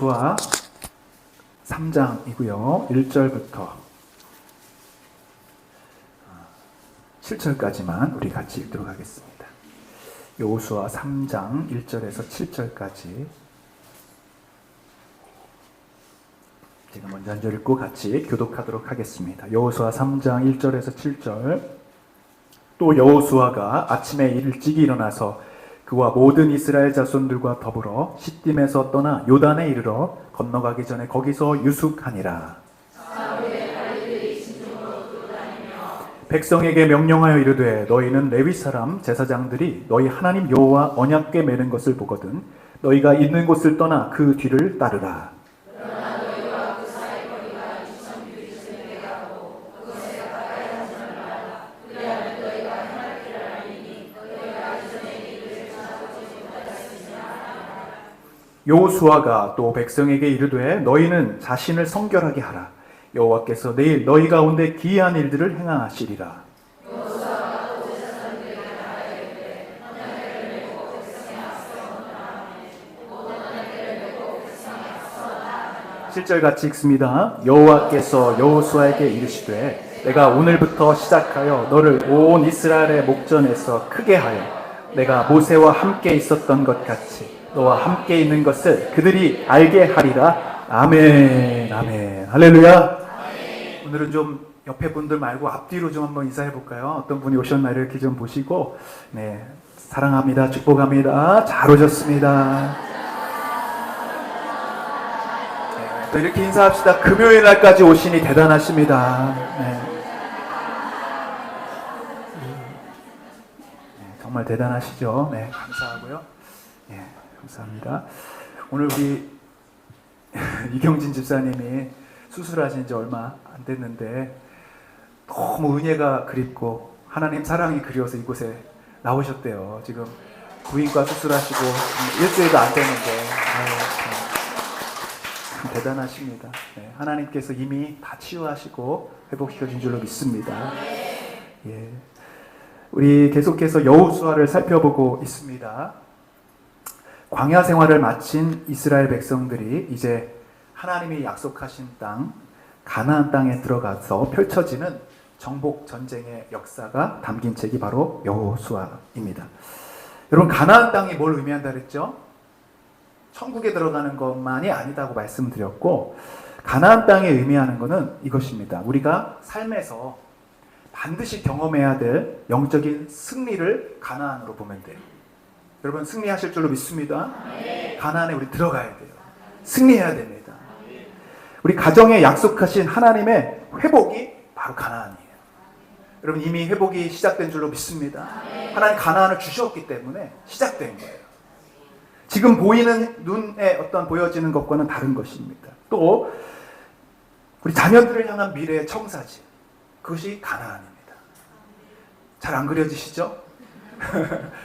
여호수아 3장이고요. 1절부터 7절까지만 우리 같이 읽도록 하겠습니다. 여호수아 3장 1절에서 7절까지 제가 먼저 한 절 읽고 같이 교독하도록 하겠습니다. 여호수아 3장 1절에서 7절. 또 여호수아가 아침에 일찍이 일어나서 그와 모든 이스라엘 자손들과 더불어 시딤에서 떠나 요단에 이르러 건너가기 전에 거기서 유숙하니라. 백성에게 명령하여 이르되 너희는 레위 사람 제사장들이 너희 하나님 여호와 언약궤 매는 것을 보거든 너희가 있는 곳을 떠나 그 뒤를 따르라. 여호수아가 또 백성에게 이르되 너희는 자신을 성결하게 하라. 여호와께서 내일 너희 가운데 기이한 일들을 행하시리라. 7절 같이 읽습니다. 여호와께서 여호수아에게 이르시되 내가 오늘부터 시작하여 너를 온 이스라엘의 목전에서 크게 하여 내가 모세와 함께 있었던 것 같이 너와 함께 있는 것을 그들이 알게 하리라. 아멘. 아멘. 할렐루야. 아멘. 오늘은 좀 옆에 분들 말고 앞뒤로 좀 한번 인사해 볼까요? 어떤 분이 오셨나요? 이렇게 좀 보시고, 네, 사랑합니다. 축복합니다. 잘 오셨습니다. 네, 또 이렇게 인사합시다. 금요일 날까지 오시니 대단하십니다. 네. 네, 정말 대단하시죠? 네, 감사하고요. 네, 감사합니다. 오늘 우리 이경진 집사님이 수술하신 지 얼마 안 됐는데 너무 은혜가 그립고 하나님 사랑이 그리워서 이곳에 나오셨대요. 지금 부인과 수술하시고 일주일도 안 됐는데 참 대단하십니다. 네, 하나님께서 이미 다 치유하시고 회복시켜준 줄로 믿습니다. 예, 우리 계속해서 여호수아를 살펴보고 있습니다. 광야 생활을 마친 이스라엘 백성들이 이제 하나님이 약속하신 땅 가나안 땅에 들어가서 펼쳐지는 정복 전쟁의 역사가 담긴 책이 바로 여호수아입니다. 여러분, 가나안 땅이 뭘 의미한다 그랬죠? 천국에 들어가는 것만이 아니다고 말씀드렸고, 가나안 땅에 의미하는 것은 이것입니다. 우리가 삶에서 반드시 경험해야 될 영적인 승리를 가나안으로 보면 돼요. 여러분, 승리하실 줄로 믿습니다. 가나안에 우리 들어가야 돼요. 승리해야 됩니다. 우리 가정에 약속하신 하나님의 회복이 바로 가나안이에요. 여러분, 이미 회복이 시작된 줄로 믿습니다. 하나님 가나안을 주셨기 때문에 시작된 거예요. 지금 보이는 눈에 어떤 보여지는 것과는 다른 것입니다. 또 우리 자녀들을 향한 미래의 청사지, 그것이 가나안입니다. 잘 안 그려지시죠?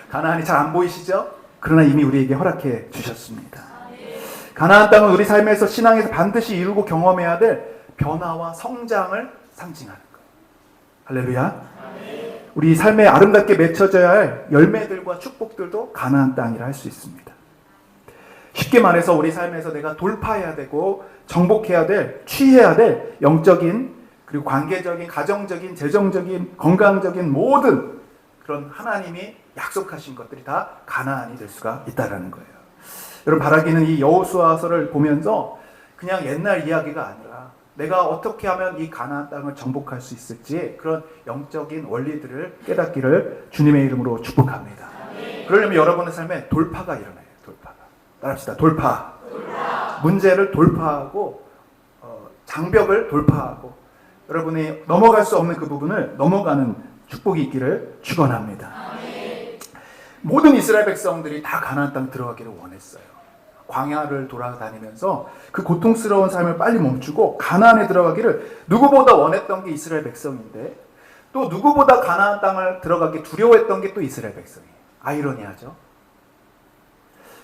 가나안이 잘 안 보이시죠? 그러나 이미 우리에게 허락해 주셨습니다. 가나안 땅은 우리 삶에서 신앙에서 반드시 이루고 경험해야 될 변화와 성장을 상징하는 거예요. 할렐루야. 우리 삶에 아름답게 맺혀져야 할 열매들과 축복들도 가나안 땅이라 할 수 있습니다. 쉽게 말해서 우리 삶에서 내가 돌파해야 되고 정복해야 될, 취해야 될 영적인 그리고 관계적인, 가정적인, 재정적인, 건강적인 모든 그런 하나님이 약속하신 것들이 다 가나안이 될 수가 있다는 거예요. 여러분, 바라기는 이 여호수아서를 보면서 그냥 옛날 이야기가 아니라 내가 어떻게 하면 이 가나안 땅을 정복할 수 있을지 그런 영적인 원리들을 깨닫기를 주님의 이름으로 축복합니다. 그러려면 여러분의 삶에 돌파가 일어나요. 돌파가. 따라합시다. 돌파. 문제를 돌파하고 장벽을 돌파하고 여러분이 넘어갈 수 없는 그 부분을 넘어가는 축복이 있기를 축원합니다. 모든 이스라엘 백성들이 다 가나안 땅 들어가기를 원했어요. 광야를 돌아다니면서 그 고통스러운 삶을 빨리 멈추고 가나안에 들어가기를 누구보다 원했던 게 이스라엘 백성인데 또 누구보다 가나안 땅을 들어가기 두려워했던 게 또 이스라엘 백성이에요. 아이러니하죠.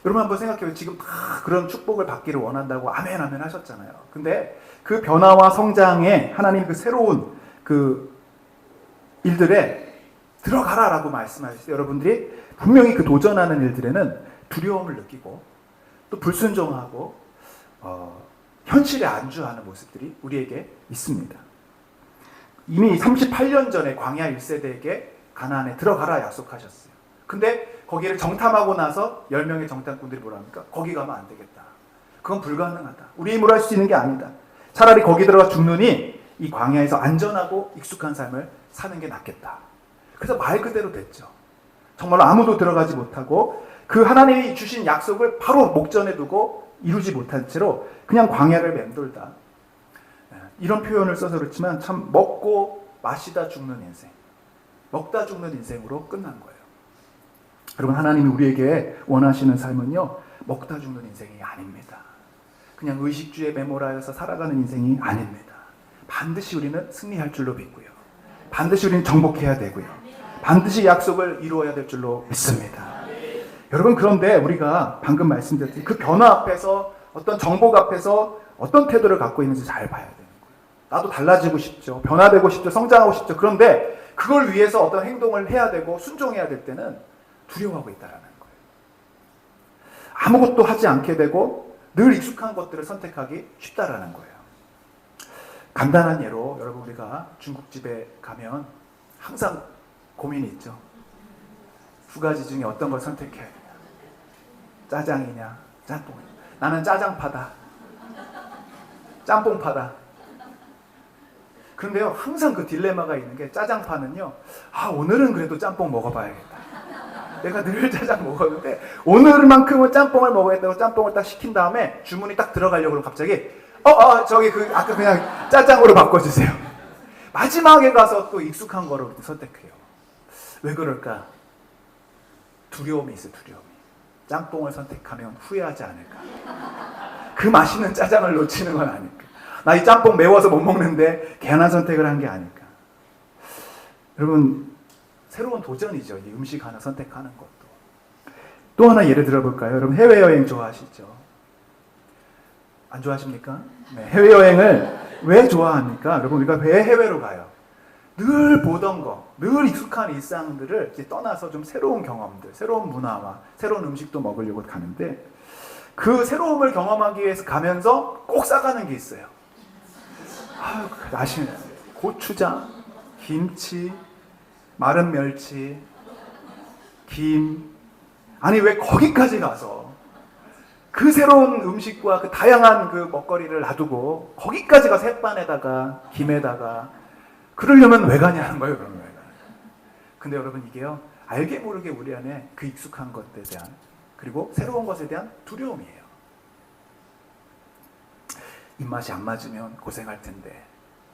여러분, 한번 생각해요. 지금 다 그런 축복을 받기를 원한다고 아멘 아멘 하셨잖아요. 근데 그 변화와 성장에 하나님 그 새로운 그 일들에 들어가라라고 말씀하셨어요. 여러분들이 분명히 그 도전하는 일들에는 두려움을 느끼고 또 불순종하고 현실에 안주하는 모습들이 우리에게 있습니다. 이미 38년 전에 광야 1세대에게 가나안에 들어가라 약속하셨어요. 근데 거기를 정탐하고 나서 10명의 정탐꾼들이 뭐라 합니까? 거기 가면 안 되겠다. 그건 불가능하다. 우리 힘으로 할 수 있는 게 아니다. 차라리 거기 들어가 죽느니 이 광야에서 안전하고 익숙한 삶을 사는 게 낫겠다. 그래서 말 그대로 됐죠. 정말로 아무도 들어가지 못하고 그 하나님이 주신 약속을 바로 목전에 두고 이루지 못한 채로 그냥 광야를 맴돌다. 이런 표현을 써서 그렇지만 참 먹고 마시다 죽는 인생, 먹다 죽는 인생으로 끝난 거예요. 여러분, 하나님이 우리에게 원하시는 삶은요, 먹다 죽는 인생이 아닙니다. 그냥 의식주에 매몰하여서 살아가는 인생이 아닙니다. 반드시 우리는 승리할 줄로 믿고요. 반드시 우리는 정복해야 되고요. 반드시 약속을 이루어야 될 줄로 믿습니다. 여러분, 그런데 우리가 방금 말씀드렸듯이 그 변화 앞에서, 어떤 정복 앞에서 어떤 태도를 갖고 있는지 잘 봐야 되는 거예요. 나도 달라지고 싶죠. 변화되고 싶죠. 성장하고 싶죠. 그런데 그걸 위해서 어떤 행동을 해야 되고 순종해야 될 때는 두려워하고 있다는 거예요. 아무것도 하지 않게 되고 늘 익숙한 것들을 선택하기 쉽다라는 거예요. 간단한 예로 여러분, 우리가 중국집에 가면 항상 고민이 있죠. 두 가지 중에 어떤 걸 선택해야 되냐. 짜장이냐 짬뽕이냐. 나는 짜장파다. 짬뽕파다. 그런데요, 항상 그 딜레마가 있는 게, 짜장파는요, 오늘은 그래도 짬뽕 먹어봐야겠다. 내가 늘 짜장 먹었는데 오늘만큼은 짬뽕을 먹어야겠다고 짬뽕을 딱 시킨 다음에 주문이 딱 들어가려고 그러면 갑자기 저기 아까 그냥 짜장으로 바꿔주세요. 마지막에 가서 또 익숙한 거를 선택해요. 왜 그럴까? 두려움이 있어요. 두려움이. 짬뽕을 선택하면 후회하지 않을까? 그 맛있는 짜장을 놓치는 건 아닐까? 나 이 짬뽕 매워서 못 먹는데 괜한 선택을 한 게 아닐까? 여러분, 새로운 도전이죠. 이 음식 하나 선택하는 것도. 또 하나 예를 들어볼까요? 여러분, 해외여행 좋아하시죠? 안 좋아하십니까? 네, 해외여행을 왜 좋아합니까? 여러분, 우리가 왜 해외로 가요? 늘 보던 거, 늘 익숙한 일상들을 이제 떠나서 좀 새로운 경험들, 새로운 문화와 새로운 음식도 먹으려고 가는데, 그 새로움을 경험하기 위해서 가면서 꼭 싸가는 게 있어요. 아시는 고추장, 김치, 마른 멸치, 김. 아니, 왜 거기까지 가서 그 새로운 음식과 그 다양한 그 먹거리를 놔두고 거기까지 가서 햇반에다가 김에다가 그러려면 왜 가냐는 거예요. 그러면 왜 가냐. 근데 여러분, 이게요, 알게 모르게 우리 안에 그 익숙한 것에 대한, 그리고 새로운 것에 대한 두려움이에요. 입맛이 안 맞으면 고생할 텐데,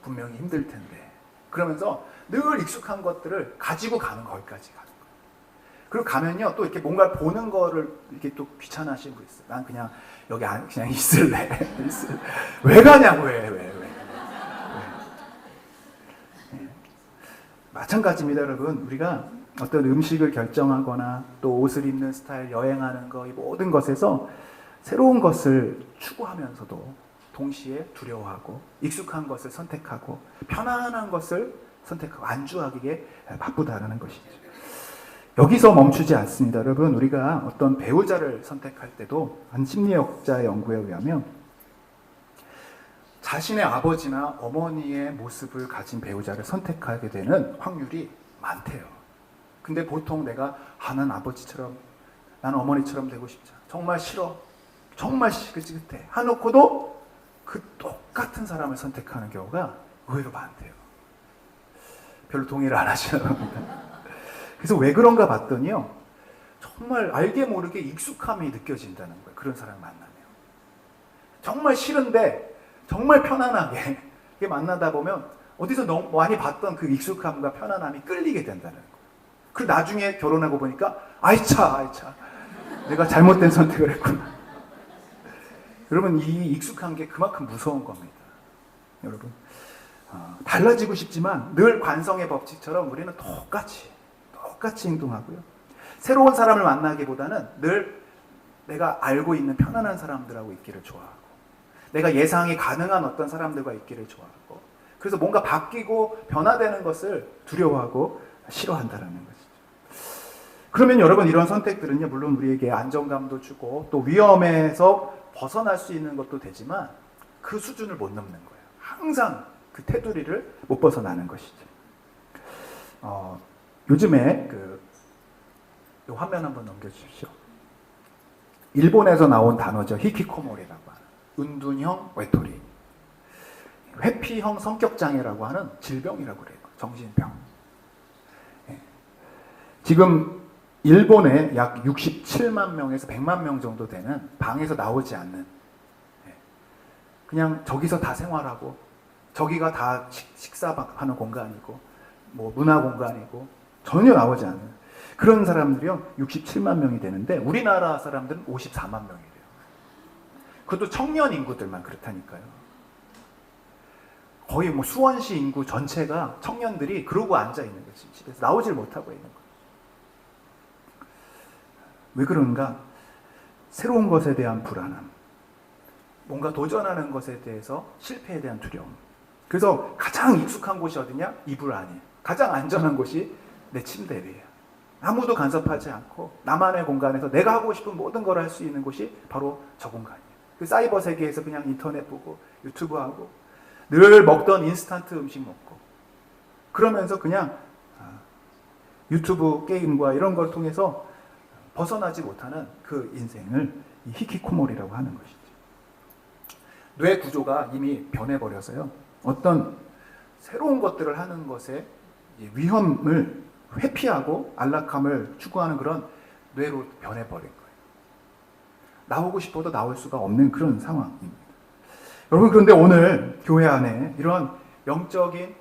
분명히 힘들 텐데, 그러면서 늘 익숙한 것들을 가지고 가는, 거기까지 가는 거예요. 그리고 가면요, 또 이렇게 뭔가 보는 거를 이렇게 또 귀찮아하시는 분 있어요. 난 그냥 여기 그냥 있을래. 왜 가냐고, 왜. 마찬가지입니다, 여러분. 우리가 어떤 음식을 결정하거나 또 옷을 입는 스타일, 여행하는 거, 이 모든 것에서 새로운 것을 추구하면서도 동시에 두려워하고 익숙한 것을 선택하고 편안한 것을 선택하고 안주하기에 바쁘다라는 것이죠. 여기서 멈추지 않습니다. 여러분, 우리가 어떤 배우자를 선택할 때도 한 심리학자의 연구에 의하면 자신의 아버지나 어머니의 모습을 가진 배우자를 선택하게 되는 확률이 많대요. 근데 보통 내가 난 아버지처럼, 나는 어머니처럼 되고 싶지 않아. 정말 싫어. 정말 시끌시끌해. 해놓고도 그 똑같은 사람을 선택하는 경우가 의외로 많대요. 별로 동의를 안 하시나 봅니다. 그래서 왜 그런가 봤더니요, 정말 알게 모르게 익숙함이 느껴진다는 거예요. 그런 사람을 만나면. 정말 싫은데 정말 편안하게 만나다 보면 어디서 너무 많이 봤던 그 익숙함과 편안함이 끌리게 된다는 거예요. 그 나중에 결혼하고 보니까 아이차 내가 잘못된 선택을 했구나. 여러분, 이 익숙한 게 그만큼 무서운 겁니다. 여러분, 달라지고 싶지만 늘 관성의 법칙처럼 우리는 똑같이 행동하고요. 새로운 사람을 만나기보다는 늘 내가 알고 있는 편안한 사람들하고 있기를 좋아하고, 내가 예상이 가능한 어떤 사람들과 있기를 좋아하고, 그래서 뭔가 바뀌고 변화되는 것을 두려워하고 싫어한다는 것이죠. 그러면 여러분, 이런 선택들은요, 물론 우리에게 안정감도 주고 또 위험에서 벗어날 수 있는 것도 되지만 그 수준을 못 넘는 거예요. 항상 그 테두리를 못 벗어나는 것이죠. 요즘에 이 화면 한번 넘겨주십시오. 일본에서 나온 단어죠. 히키코모리라고 하는 은둔형 외톨이, 회피형 성격장애라고 하는 질병이라고 그래요. 정신병. 지금 일본에 약 67만 명에서 100만 명 정도 되는 방에서 나오지 않는, 그냥 저기서 다 생활하고 저기가 다 식사하는 공간이고 뭐 문화 공간이고 전혀 나오지 않는 그런 사람들이요 67만 명이 되는데 우리나라 사람들은 54만 명이래요. 그것도 청년 인구들만 그렇다니까요. 거의 뭐 수원시 인구 전체가 청년들이 그러고 앉아 있는 거지. 집에서 나오질 못하고 있는 거예요. 왜 그런가? 새로운 것에 대한 불안함, 뭔가 도전하는 것에 대해서 실패에 대한 두려움. 그래서 가장 익숙한 곳이 어디냐? 이불 안이에요. 가장 안전한 곳이 내 침대 위에요. 아무도 간섭하지 않고 나만의 공간에서 내가 하고 싶은 모든 걸 할 수 있는 곳이 바로 저 공간이에요. 그 사이버 세계에서 그냥 인터넷 보고 유튜브 하고 늘 먹던 인스턴트 음식 먹고 그러면서 그냥 유튜브 게임과 이런 걸 통해서 벗어나지 못하는 그 인생을 이 히키코모리라고 하는 것이죠. 뇌 구조가 이미 변해버려서요. 어떤 새로운 것들을 하는 것에 위험을 회피하고 안락함을 추구하는 그런 뇌로 변해버린 거예요. 나오고 싶어도 나올 수가 없는 그런 상황입니다. 여러분, 그런데 오늘 교회 안에 이런 영적인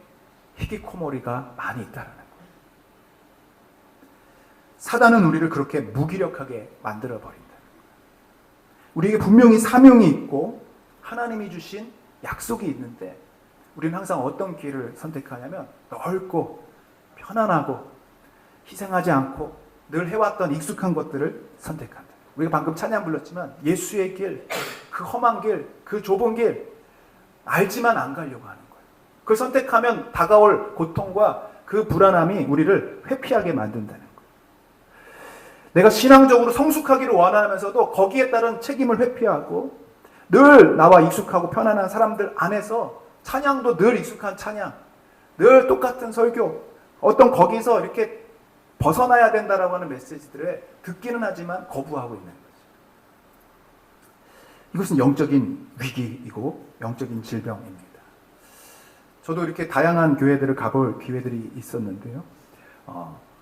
히키코모리가 많이 있다는 거예요. 사단은 우리를 그렇게 무기력하게 만들어버린다. 우리에게 분명히 사명이 있고 하나님이 주신 약속이 있는데 우리는 항상 어떤 길을 선택하냐면 넓고 편안하고 희생하지 않고 늘 해왔던 익숙한 것들을 선택한다. 우리가 방금 찬양 불렀지만 예수의 길, 그 험한 길, 그 좁은 길 알지만 안 가려고 하는 거예요. 그걸 선택하면 다가올 고통과 그 불안함이 우리를 회피하게 만든다는 거예요. 내가 신앙적으로 성숙하기를 원하면서도 거기에 따른 책임을 회피하고 늘 나와 익숙하고 편안한 사람들 안에서 찬양도 늘 익숙한 찬양, 늘 똑같은 설교, 어떤 거기서 이렇게 벗어나야 된다라고 하는 메시지들을 듣기는 하지만 거부하고 있는 거죠. 이것은 영적인 위기이고 영적인 질병입니다. 저도 이렇게 다양한 교회들을 가볼 기회들이 있었는데요.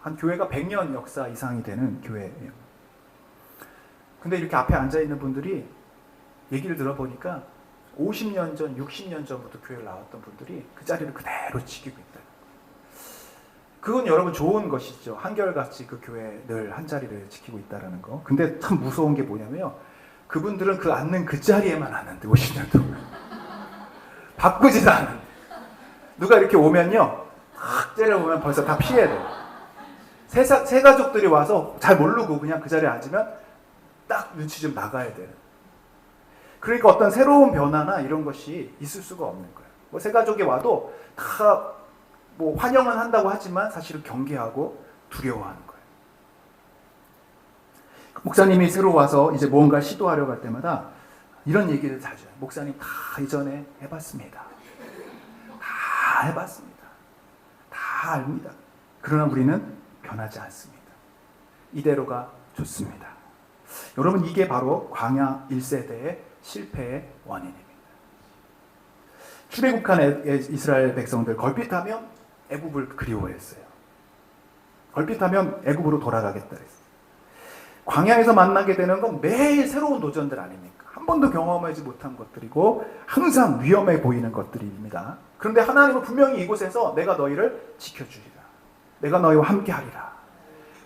한 교회가 100년 역사 이상이 되는 교회예요. 근데 이렇게 앞에 앉아있는 분들이 얘기를 들어보니까 50년 전, 60년 전부터 교회를 나왔던 분들이 그 자리를 그대로 지키고 있다. 그건 여러분 좋은 것이죠. 한결같이 그 교회 늘 한 자리를 지키고 있다는 거. 근데 참 무서운 게 뭐냐면요. 그분들은 그 앉는 그 자리에만 앉는데 50년 동안. 바꾸지도 않는데. 누가 이렇게 오면요. 확 째려보면 벌써 다 피해야 돼요. 새 가족들이 와서 잘 모르고 그냥 그 자리에 앉으면 딱 눈치 좀 나가야 돼요. 그러니까 어떤 새로운 변화나 이런 것이 있을 수가 없는 거예요. 뭐 새 가족이 와도 다 뭐 환영은 한다고 하지만 사실은 경계하고 두려워하는 거예요. 목사님이 새로 와서 이제 뭔가 시도하려고 할 때마다 이런 얘기를 자주 해요. 목사님 다 이전에 해봤습니다. 다 해봤습니다. 다 압니다. 그러나 우리는 변하지 않습니다. 이대로가 좋습니다. 여러분, 이게 바로 광야 1세대의 실패의 원인입니다. 출애굽한 이스라엘 백성들 걸핏하면 애굽을 그리워했어요. 걸핏하면 애굽으로 돌아가겠다 했어요. 광야에서 만나게 되는 건 매일 새로운 도전들 아닙니까? 한 번도 경험하지 못한 것들이고 항상 위험해 보이는 것들입니다. 그런데 하나님은 분명히 이곳에서 내가 너희를 지켜주리라. 내가 너희와 함께하리라.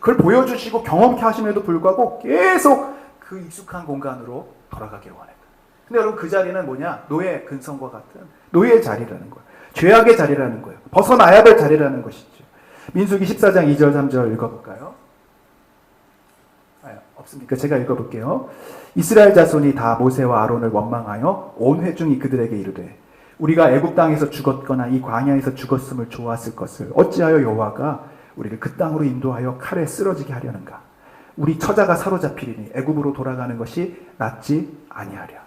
그걸 보여주시고 경험케 하심에도 불구하고 계속 그 익숙한 공간으로 돌아가기를 원했다. 근데 여러분, 그 자리는 뭐냐? 노예 근성과 같은 노예의 자리라는 거예요. 죄악의 자리라는 거예요. 벗어나야 될 자리라는 것이죠. 민수기 14장 2절 3절 읽어볼까요? 없습니까? 제가 읽어볼게요. 이스라엘 자손이 다 모세와 아론을 원망하여 온 회중이 그들에게 이르되 우리가 애굽 땅에서 죽었거나 이 광야에서 죽었음을 좋았을 것을 어찌하여 여호와가 우리를 그 땅으로 인도하여 칼에 쓰러지게 하려는가? 우리 처자가 사로잡히리니 애굽으로 돌아가는 것이 낫지 아니하랴.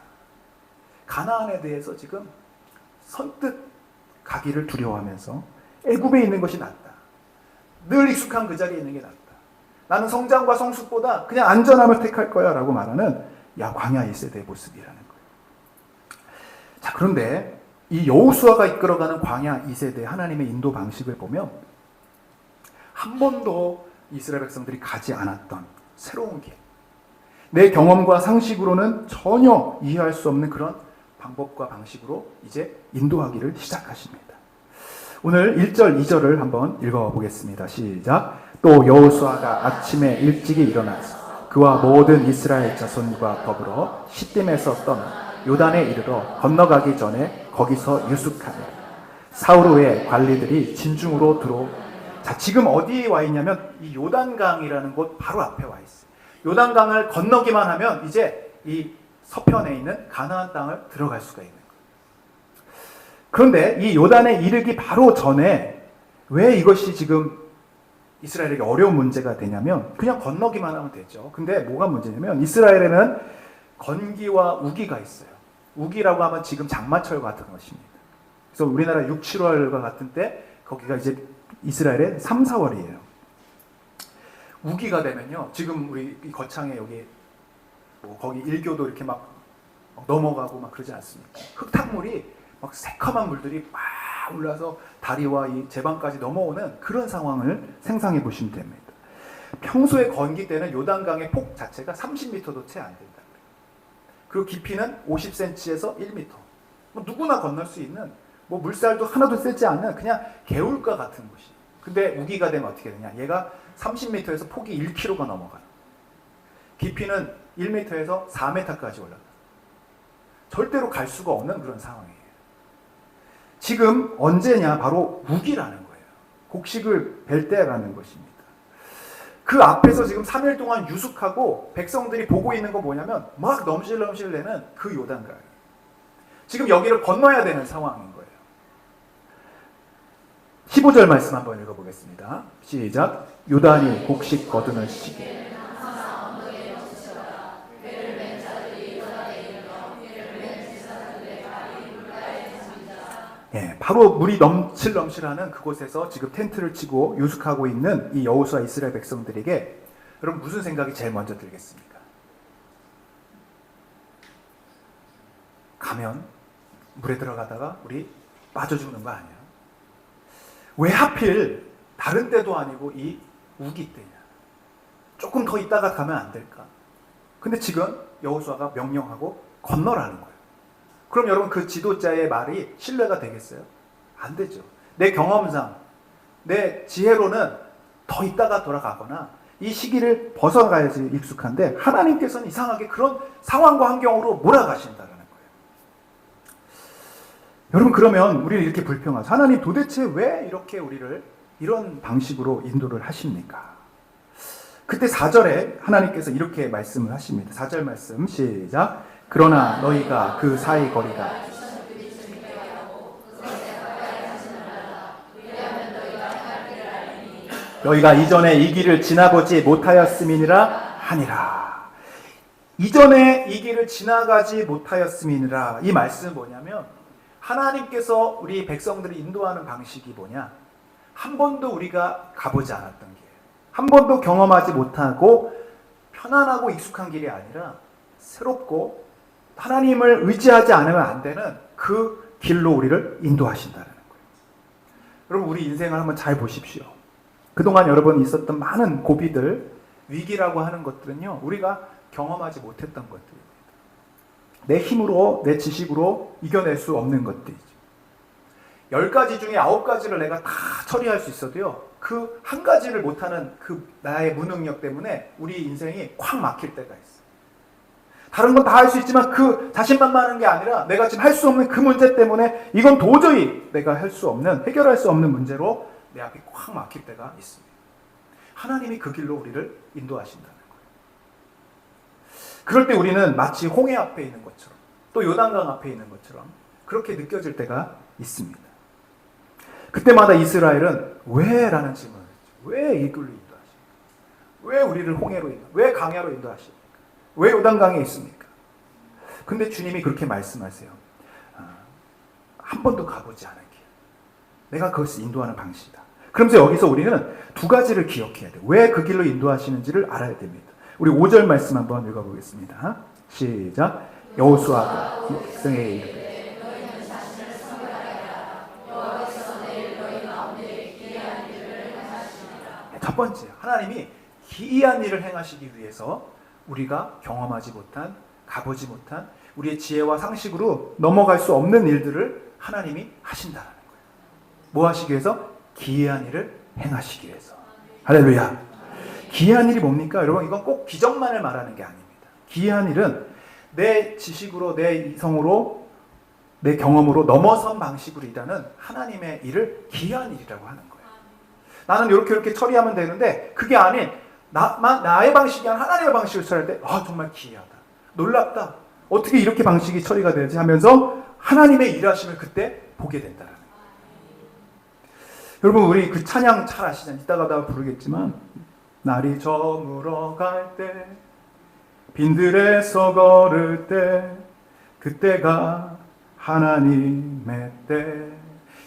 가나안에 대해서 지금 선뜻 가기를 두려워하면서 애굽에 있는 것이 낫다. 늘 익숙한 그 자리에 있는 게 낫다. 나는 성장과 성숙보다 그냥 안전함을 택할 거야 라고 말하는 광야 1세대의 모습이라는 거예요. 자, 그런데 이 여호수아가 이끌어가는 광야 2세대 하나님의 인도 방식을 보면 한 번도 이스라엘 백성들이 가지 않았던 새로운 길, 내 경험과 상식으로는 전혀 이해할 수 없는 그런 방법과 방식으로 이제 인도하기를 시작하십니다. 오늘 1절, 2절을 한번 읽어보겠습니다. 시작. 또 여호수아가 아침에 일찍이 일어나서 그와 모든 이스라엘 자손과 더불어 시딤에서 떠나 요단에 이르러 건너가기 전에 거기서 유숙하니라. 사울 후에 관리들이 진중으로 들어오. 자, 지금 어디에 와 있냐면 이 요단강이라는 곳 바로 앞에 와 있어요. 요단강을 건너기만 하면 이제 이 서편에 있는 가나안 땅을 들어갈 수가 있는 거예요. 그런데 이 요단에 이르기 바로 전에 왜 이것이 지금 이스라엘에게 어려운 문제가 되냐면 그냥 건너기만 하면 되죠. 근데 뭐가 문제냐면 이스라엘에는 건기와 우기가 있어요. 우기라고 하면 지금 장마철 같은 것입니다. 그래서 우리나라 6, 7월과 같은 때 거기가 이제 이스라엘의 3, 4월이에요. 우기가 되면요. 지금 우리 거창에 여기 거기 일교도 이렇게 막 넘어가고 막 그러지 않습니까? 흙탕물이 막 새카만 물들이 막 올라서 다리와 이 제방까지 넘어오는 그런 상황을 상상해 보시면 됩니다. 평소에 건기 때는 요단강의 폭 자체가 30m도 채 안 된다. 그리고 깊이는 50cm에서 1m. 뭐 누구나 건널 수 있는 뭐 물살도 하나도 세지 않는 그냥 개울가 같은 곳이. 근데 우기가 되면 어떻게 되냐? 얘가 30m에서 폭이 1km가 넘어가요. 깊이는 1m에서 4m까지 올라가요. 절대로 갈 수가 없는 그런 상황이에요. 지금 언제냐? 바로 우기라는 거예요. 곡식을 벨 때라는 것입니다. 그 앞에서 지금 3일 동안 유숙하고 백성들이 보고 있는 거 뭐냐면 막 넘실넘실 내는 그 요단강. 지금 여기를 건너야 되는 상황인 거예요. 15절 말씀 한번 읽어보겠습니다. 시작. 요단이 곡식 거두는 시기. 예, 바로 물이 넘실넘실하는 그곳에서 지금 텐트를 치고 유숙하고 있는 이 여호수아 이스라엘 백성들에게 여러분 무슨 생각이 제일 먼저 들겠습니까? 가면 물에 들어가다가 우리 빠져 죽는 거 아니야? 왜 하필 다른 때도 아니고 이 우기 때냐? 조금 더 있다가 가면 안 될까? 근데 지금 여호수아가 명령하고 건너라는 거예요. 그럼 여러분 그 지도자의 말이 신뢰가 되겠어요? 안 되죠. 내 경험상, 내 지혜로는 더 있다가 돌아가거나 이 시기를 벗어가야지 익숙한데 하나님께서는 이상하게 그런 상황과 환경으로 몰아가신다는 거예요. 여러분 그러면 우리는 이렇게 불평하죠. 하나님 도대체 왜 이렇게 우리를 이런 방식으로 인도를 하십니까? 그때 4절에 하나님께서 이렇게 말씀을 하십니다. 4절 말씀 시작. 그러나 너희가 그 사이 거리가 너희가 이전에 이 길을 지나보지 못하였음이니라 하니라. 이전에 이 길을 지나가지 못하였음이니라. 이 말씀은 뭐냐면 하나님께서 우리 백성들을 인도하는 방식이 뭐냐? 한 번도 우리가 가보지 않았던 길, 한 번도 경험하지 못하고 편안하고 익숙한 길이 아니라 새롭고 하나님을 의지하지 않으면 안 되는 그 길로 우리를 인도하신다는 거예요. 여러분 우리 인생을 한번 잘 보십시오. 그동안 여러분 있었던 많은 고비들, 위기라고 하는 것들은요, 우리가 경험하지 못했던 것들입니다. 내 힘으로, 내 지식으로 이겨낼 수 없는 것들이죠. 10가지 중에 9가지를 내가 다 처리할 수 있어도요, 그 한 가지를 못하는 그 나의 무능력 때문에 우리 인생이 콱 막힐 때가 있어요. 다른 건 다 할 수 있지만 그 자신만만한 게 아니라 내가 지금 할 수 없는 그 문제 때문에 이건 도저히 내가 할 수 없는, 해결할 수 없는 문제로 내 앞이 콱 막힐 때가 있습니다. 하나님이 그 길로 우리를 인도하신다는 거예요. 그럴 때 우리는 마치 홍해 앞에 있는 것처럼 또 요단강 앞에 있는 것처럼 그렇게 느껴질 때가 있습니다. 그때마다 이스라엘은 왜? 라는 질문을 했죠. 왜 이 길로 인도하십니까? 왜 우리를 홍해로 왜 강야로 인도하십니까? 왜 요단강에 있습니까? 근데 주님이 그렇게 말씀하세요. 한 번도 가보지 않은 길. 내가 그것을 인도하는 방식이다. 그러면서 여기서 우리는 두 가지를 기억해야 돼요. 왜 그 길로 인도하시는지를 알아야 됩니다. 우리 5절 말씀 한번 읽어보겠습니다. 시작. 여호수아가 백성에게 이르되 첫 번째, 하나님이 기이한 일을 행하시기 위해서 우리가 경험하지 못한, 가보지 못한 우리의 지혜와 상식으로 넘어갈 수 없는 일들을 하나님이 하신다는 거예요. 뭐 하시기 위해서? 기이한 일을 행하시기 위해서. 할렐루야. 기이한 일이 뭡니까? 여러분, 이건 꼭 기적만을 말하는 게 아닙니다. 기이한 일은 내 지식으로, 내 이성으로, 내 경험으로 넘어선 방식으로 일하는 하나님의 일을 기이한 일이라고 하는 거예요. 나는 이렇게 처리하면 되는데 그게 아닌 나의 방식이 아닌 하나님의 방식으로 처리할 때 정말 기이하다, 놀랍다, 어떻게 이렇게 방식이 처리가 되지 하면서 하나님의 일하심을 그때 보게 된다는 거예요. 여러분, 우리 그 찬양 잘 아시잖아요. 이따가 부르겠지만 날이 저물어 갈 때 빈들에서 걸을 때 그때가 하나님의 때.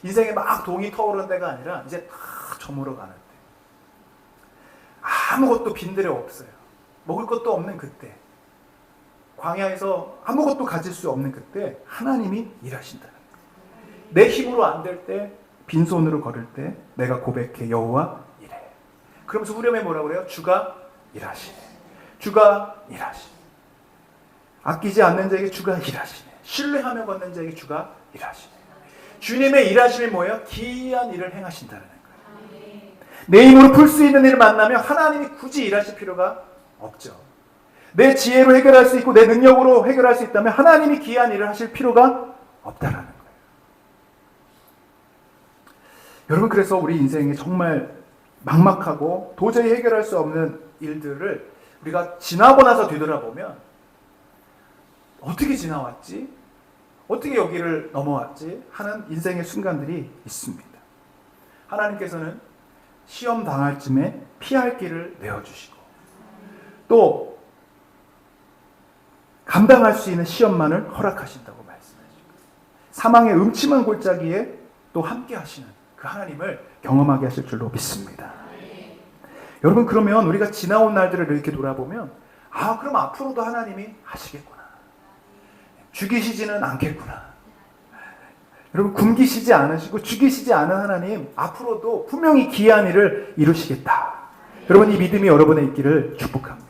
인생에 막 동이 터오르는 때가 아니라 이제 다 저물어 가는 때. 아무것도 빈들에 없어요. 먹을 것도 없는 그때. 광야에서 아무것도 가질 수 없는 그때 하나님이 일하신다는 거예요. 내 힘으로 안 될 때, 빈손으로 걸을 때 내가 고백해 여호와 이래. 그러면서 후렴에 뭐라고 그래요? 주가 일하시네. 주가 일하시네. 아끼지 않는 자에게 주가 일하시네. 신뢰하며 걷는 자에게 주가 일하시네. 주님의 일하심이 뭐예요? 기이한 일을 행하신다는 거예요. 내 힘으로 풀 수 있는 일을 만나면 하나님이 굳이 일하실 필요가 없죠. 내 지혜로 해결할 수 있고 내 능력으로 해결할 수 있다면 하나님이 기이한 일을 하실 필요가 없다라는 거예요. 여러분, 그래서 우리 인생에 정말 막막하고 도저히 해결할 수 없는 일들을 우리가 지나고 나서 되돌아보면 어떻게 지나왔지? 어떻게 여기를 넘어왔지? 하는 인생의 순간들이 있습니다. 하나님께서는 시험 당할 쯤에 피할 길을 내어주시고 또 감당할 수 있는 시험만을 허락하신다고 말씀하시고 사망의 음침한 골짜기에 또 함께 하시는 그 하나님을 경험하게 하실 줄로 믿습니다. 여러분, 그러면 우리가 지나온 날들을 이렇게 돌아보면 그럼 앞으로도 하나님이 하시겠구나. 죽이시지는 않겠구나. 여러분, 굶기시지 않으시고 죽이시지 않은 하나님 앞으로도 분명히 기이한 일을 이루시겠다. 여러분, 이 믿음이 여러분의 있기를 축복합니다.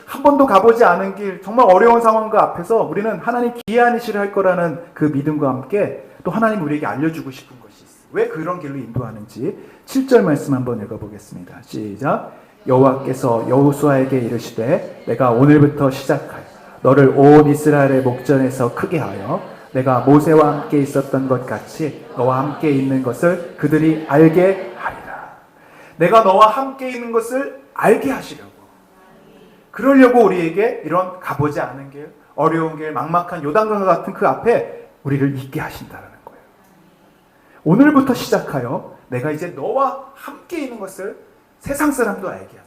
한 번도 가보지 않은 길, 정말 어려운 상황과 앞에서 우리는 하나님 기이한 일을 할 거라는 그 믿음과 함께 또 하나님 우리에게 알려주고 싶은 것이 있어요. 왜 그런 길로 인도하는지 7절 말씀 한번 읽어보겠습니다. 시작. 여호와께서 여호수아에게 이르시되 내가 오늘부터 시작하여 너를 온 이스라엘의 목전에서 크게 하여 내가 모세와 함께 있었던 것 같이 너와 함께 있는 것을 그들이 알게 하리라. 내가 너와 함께 있는 것을 알게 하시려고, 그러려고 우리에게 이런 가보지 않은 길, 어려운 길, 막막한 요단강과 같은 그 앞에 우리를 있게 하신다는 거예요. 오늘부터 시작하여 내가 이제 너와 함께 있는 것을 세상 사람도 알게 하다.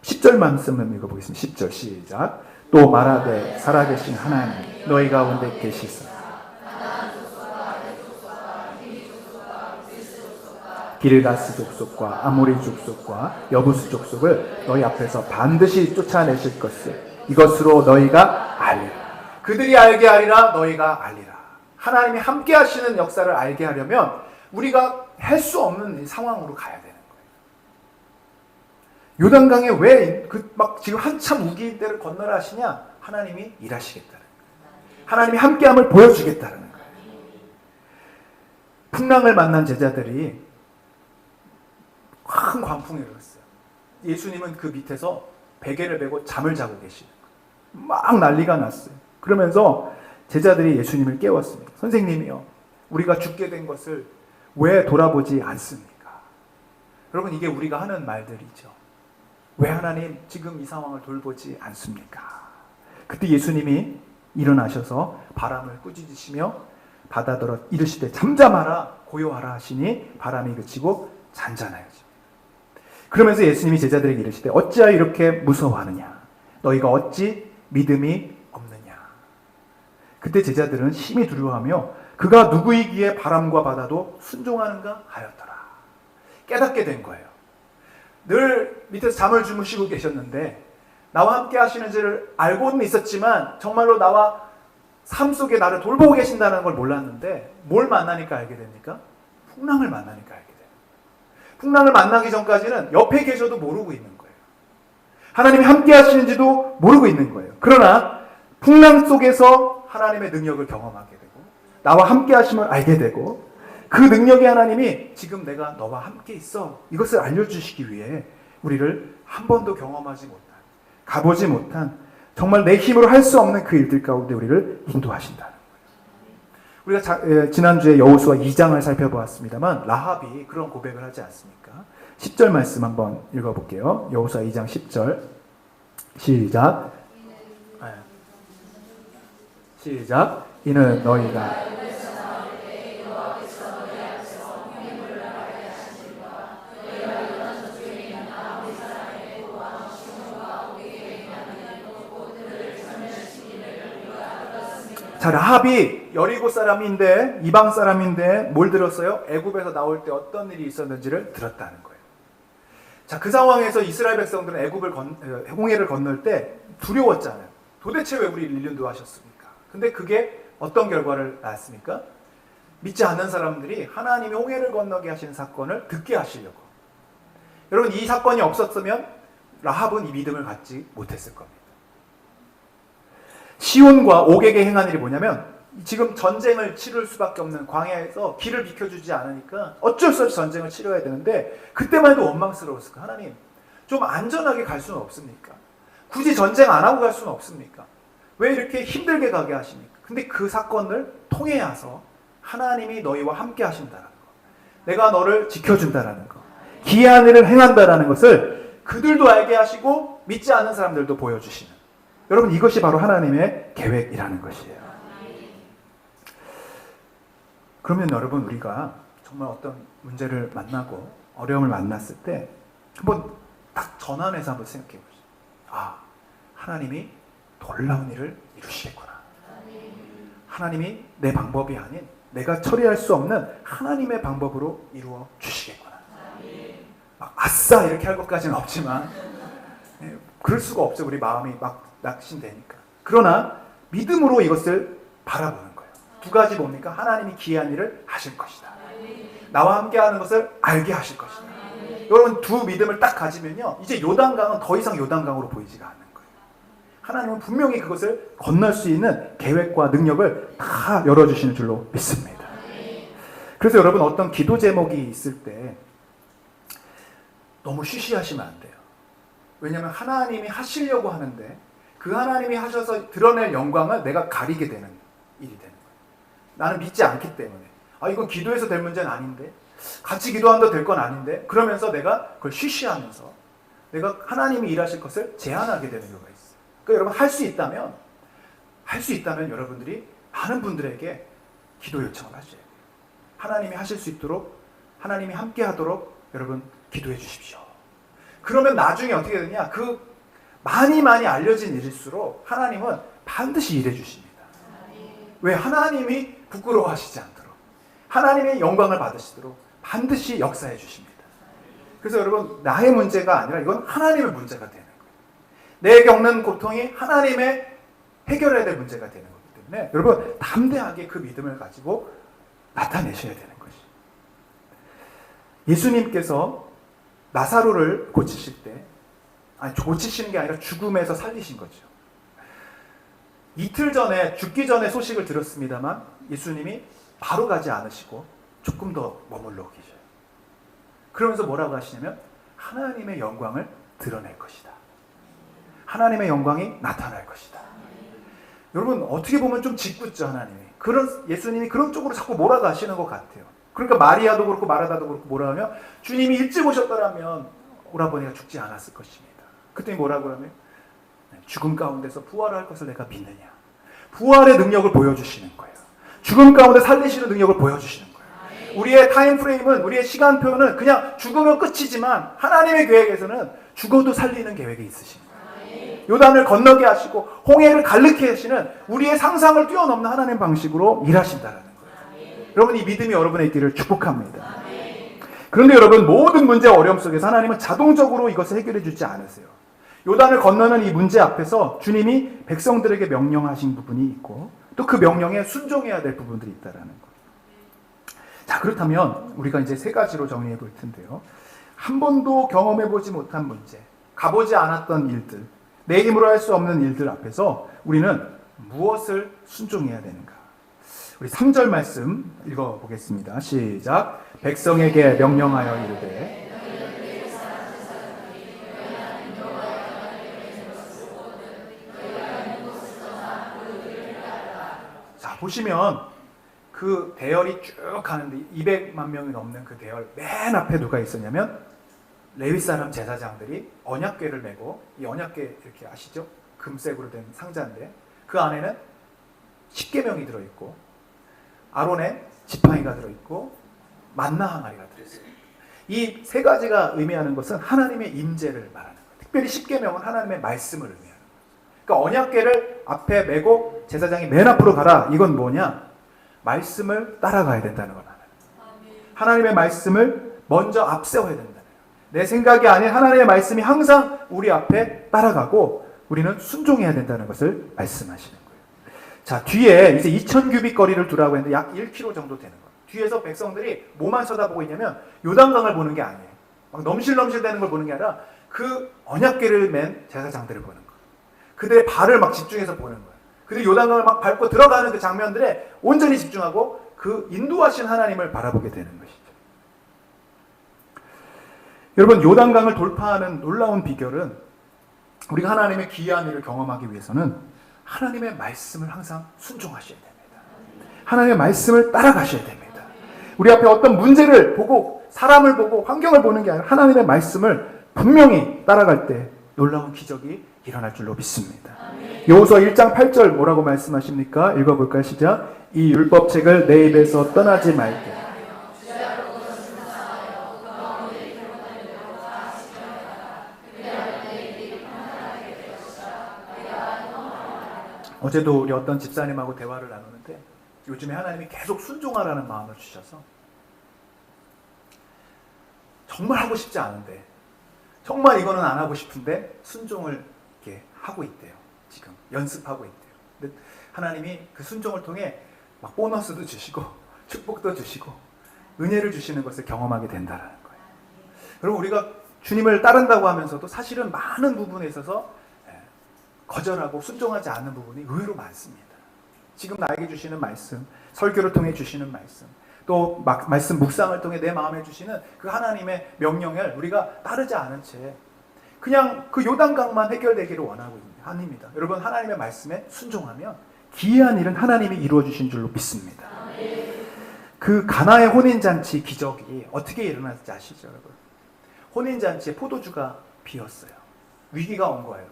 10절 말씀을 읽어보겠습니다. 10절 시작. 또 말하되 살아계신 하나님 너희 가운데 계시사 길가스 족속과 아모리 족속과 여부스 족속을 너희 앞에서 반드시 쫓아내실 것을 이것으로 너희가 알리라. 그들이 알게 하리라. 너희가 알리라. 하나님이 함께 하시는 역사를 알게 하려면 우리가 할 수 없는 상황으로 가야 되는 거예요. 요단강에 왜 지금 한참 우기인 때를 건너라 하시냐? 하나님이 일하시겠다는 거예요. 하나님이 함께함을 보여주겠다는 거예요. 풍랑을 만난 제자들이 큰 광풍이 일어났어요. 예수님은 그 밑에서 베개를 메고 잠을 자고 계시는 거예요. 막 난리가 났어요. 그러면서 제자들이 예수님을 깨웠습니다. 선생님이요, 우리가 죽게 된 것을 왜 돌아보지 않습니까? 여러분, 이게 우리가 하는 말들이죠. 왜 하나님 지금 이 상황을 돌보지 않습니까? 그때 예수님이 일어나셔서 바람을 꾸짖으시며 바다더러 이르시되 잠잠하라 고요하라 하시니 바람이 그치고 잔잔하여집니다. 그러면서 예수님이 제자들에게 이르시되 어찌하여 이렇게 무서워하느냐? 너희가 어찌 믿음이 없느냐? 그때 제자들은 심히 두려워하며 그가 누구이기에 바람과 바다도 순종하는가 하였더라. 깨닫게 된 거예요. 늘 밑에서 잠을 주무시고 계셨는데 나와 함께 하시는 줄을 알고는 있었지만 정말로 나와 삶 속에 나를 돌보고 계신다는 걸 몰랐는데 뭘 만나니까 알게 됩니까? 풍랑을 만나니까 알게 돼요. 풍랑을 만나기 전까지는 옆에 계셔도 모르고 있는 거예요. 하나님이 함께 하시는지도 모르고 있는 거예요. 그러나 풍랑 속에서 하나님의 능력을 경험하게 되고 나와 함께 하심을 알게 되고 그 능력의 하나님이 지금 내가 너와 함께 있어 이것을 알려주시기 위해 우리를 한 번도 경험하지 못한 가보지 못한 정말 내 힘으로 할 수 없는 그 일들 가운데 우리를 인도하신다는 거예요. 우리가 지난주에 여호수아 2장을 살펴보았습니다만 라합이 그런 고백을 하지 않습니까? 10절 말씀 한번 읽어볼게요. 여호수아 2장 10절 시작. 시작. 이는 너희가 자, 라합이 여리고 사람인데 이방 사람인데 뭘 들었어요? 애굽에서 나올 때 어떤 일이 있었는지를 들었다는 거예요. 자, 그 상황에서 이스라엘 백성들은 홍해를 건널 때 두려웠잖아요. 도대체 왜 우리를 인도하셨습니까? 근데 그게 어떤 결과를 낳았습니까? 믿지 않는 사람들이 하나님이 홍해를 건너게 하시는 사건을 듣게 하시려고. 여러분, 이 사건이 없었으면 라합은 이 믿음을 갖지 못했을 겁니다. 시온과 옥에게 행한 일이 뭐냐면 지금 전쟁을 치를 수밖에 없는 광야에서 길을 비켜주지 않으니까 어쩔 수 없이 전쟁을 치러야 되는데 그때만 해도 원망스러웠을까? 하나님 좀 안전하게 갈 수는 없습니까? 굳이 전쟁 안 하고 갈 수는 없습니까? 왜 이렇게 힘들게 가게 하십니까? 근데 그 사건을 통해서 하나님이 너희와 함께 하신다는 거, 내가 너를 지켜준다는 거, 기이한 일을 행한다는 것을 그들도 알게 하시고 믿지 않는 사람들도 보여주시는, 여러분 이것이 바로 하나님의 계획이라는 것이에요. 그러면 여러분 우리가 정말 어떤 문제를 만나고 어려움을 만났을 때 한번 딱 전환해서 한번 생각해 보시죠. 아, 하나님이 놀라운 일을 이루시겠구나. 하나님이 내 방법이 아닌 내가 처리할 수 없는 하나님의 방법으로 이루어 주시겠구나. 막 아싸 이렇게 할 것까지는 없지만 그럴 수가 없죠. 우리 마음이 막 낙심되니까. 그러나 믿음으로 이것을 바라보는 거예요. 두 가지 뭡니까? 하나님이 기이한 일을 하실 것이다. 나와 함께 하는 것을 알게 하실 것이다. 여러분 두 믿음을 딱 가지면요, 이제 요단강은 더 이상 요단강으로 보이지가 않는 거예요. 하나님은 분명히 그것을 건널 수 있는 계획과 능력을 다 열어주시는 줄로 믿습니다. 그래서 여러분 어떤 기도 제목이 있을 때 너무 쉬쉬하시면 안 돼요. 왜냐하면 하나님이 하시려고 하는데 그 하나님이 하셔서 드러낼 영광을 내가 가리게 되는 일이 되는 거예요. 나는 믿지 않기 때문에 아 이건 기도해서 될 문제는 아닌데, 같이 기도한다고 될 건 아닌데, 그러면서 내가 그걸 쉬쉬하면서 내가 하나님이 일하실 것을 제한하게 되는 경우가 있어요. 그러니까 여러분 할 수 있다면 여러분들이 많은 분들에게 기도 요청을 하셔야 돼요. 하나님이 하실 수 있도록, 하나님이 함께 하도록 여러분 기도해 주십시오. 그러면 나중에 어떻게 되냐, 그 많이 알려진 일일수록 하나님은 반드시 일해 주십니다. 왜? 하나님이 부끄러워하시지 않도록, 하나님의 영광을 받으시도록 반드시 역사해 주십니다. 그래서 여러분 나의 문제가 아니라 이건 하나님의 문제가 되는 거예요. 내 겪는 고통이 하나님의 해결해야 될 문제가 되는 거기 때문에 여러분 담대하게 그 믿음을 가지고 나타내셔야 되는 것이죠. 예수님께서 나사로를 고치실 때, 아니 고치시는 게 아니라 죽음에서 살리신 거죠. 이틀 전에 죽기 전에 소식을 들었습니다만 예수님이 바로 가지 않으시고 조금 더 머물러 계셔요. 그러면서 뭐라고 하시냐면 하나님의 영광을 드러낼 것이다. 하나님의 영광이 나타날 것이다. 여러분 어떻게 보면 좀 짓궂죠. 하나님이 예수님이 그런 쪽으로 자꾸 몰아가시는 것 같아요. 그러니까 마리아도 그렇고 마르다도 그렇고 뭐라 하면 주님이 일찍 오셨더라면 오라버니가 죽지 않았을 것입니다. 그때 뭐라고 하면 죽음 가운데서 부활할 것을 내가 믿느냐. 부활의 능력을 보여주시는 거예요. 죽음 가운데 살리시는 능력을 보여주시는 거예요. 우리의 타임프레임은, 우리의 시간표는 그냥 죽으면 끝이지만 하나님의 계획에서는 죽어도 살리는 계획이 있으십니다. 요단을 건너게 하시고 홍해를 갈르게 하시는 우리의 상상을 뛰어넘는 하나님 방식으로 일하신다는 거예요. 여러분, 이 믿음이 여러분의 있기를 축복합니다. 그런데 여러분, 모든 문제 어려움 속에서 하나님은 자동적으로 이것을 해결해 주지 않으세요. 요단을 건너는 이 문제 앞에서 주님이 백성들에게 명령하신 부분이 있고 또 그 명령에 순종해야 될 부분들이 있다는 거예요. 자, 그렇다면 우리가 이제 세 가지로 정리해 볼 텐데요. 한 번도 경험해 보지 못한 문제, 가보지 않았던 일들, 내 힘으로 할 수 없는 일들 앞에서 우리는 무엇을 순종해야 되는가? 우리 3절 말씀 읽어보겠습니다. 시작. 백성에게 명령하여 이르되. 자, 보시면 그 대열이 쭉 가는데 200만 명이 넘는 그 대열 맨 앞에 누가 있었냐면 레위 사람 제사장들이 언약궤를 메고, 이 언약궤 이렇게 아시죠? 금색으로 된 상자인데 그 안에는 십계명이 들어있고 아론의 지팡이가 들어있고 만나 항아리가 들어있어요. 이 세 가지가 의미하는 것은 하나님의 임재를 말하는 거예요. 특별히 십계명은 하나님의 말씀을 의미하는 거예요. 그러니까 언약궤를 앞에 메고 제사장이 맨 앞으로 가라. 이건 뭐냐? 말씀을 따라가야 된다는 걸 말하는 거예요. 하나님의 말씀을 먼저 앞세워야 된다는 거예요. 내 생각이 아닌 하나님의 말씀이 항상 우리 앞에 따라가고 우리는 순종해야 된다는 것을 말씀하시는 거예요. 자, 뒤에 이제 2000규빗 거리를 두라고 했는데 약 1km 정도 되는 거예요. 뒤에서 백성들이 뭐만 쳐다보고 있냐면 요단강을 보는 게 아니에요. 막 넘실넘실 되는 걸 보는 게 아니라 그 언약궤를 맨 제사장들을 보는 거예요. 그들의 발을 막 집중해서 보는 거예요. 그들이 요단강을 막 밟고 들어가는 그 장면들에 온전히 집중하고 그 인도하신 하나님을 바라보게 되는 것이죠. 여러분, 요단강을 돌파하는 놀라운 비결은 우리가 하나님의 기이한 일을 경험하기 위해서는 하나님의 말씀을 항상 순종하셔야 됩니다. 하나님의 말씀을 따라가셔야 됩니다. 우리 앞에 어떤 문제를 보고 사람을 보고 환경을 보는 게 아니라 하나님의 말씀을 분명히 따라갈 때 놀라운 기적이 일어날 줄로 믿습니다. 여호수아 1장 8절 뭐라고 말씀하십니까? 읽어볼까요? 시작. 이 율법책을 내 입에서 떠나지 말게. 어제도 우리 어떤 집사님하고 대화를 나누는데 요즘에 하나님이 계속 순종하라는 마음을 주셔서 정말 하고 싶지 않은데 정말 이거는 안 하고 싶은데 순종을 이렇게 하고 있대요. 지금 연습하고 있대요. 근데 하나님이 그 순종을 통해 막 보너스도 주시고 축복도 주시고 은혜를 주시는 것을 경험하게 된다는 거예요. 그럼 우리가 주님을 따른다고 하면서도 사실은 많은 부분에 있어서 거절하고 순종하지 않는 부분이 의외로 많습니다. 지금 나에게 주시는 말씀, 설교를 통해 주시는 말씀, 또 말씀 묵상을 통해 내 마음에 주시는 그 하나님의 명령을 우리가 따르지 않은 채 그냥 그 요단강만 해결되기를 원하고 합니다. 여러분, 하나님의 말씀에 순종하면 기이한 일은 하나님이 이루어 주신 줄로 믿습니다. 그 가나의 혼인잔치 기적이 어떻게 일어났는지 아시죠, 여러분? 혼인잔치에 포도주가 비었어요. 위기가 온 거예요.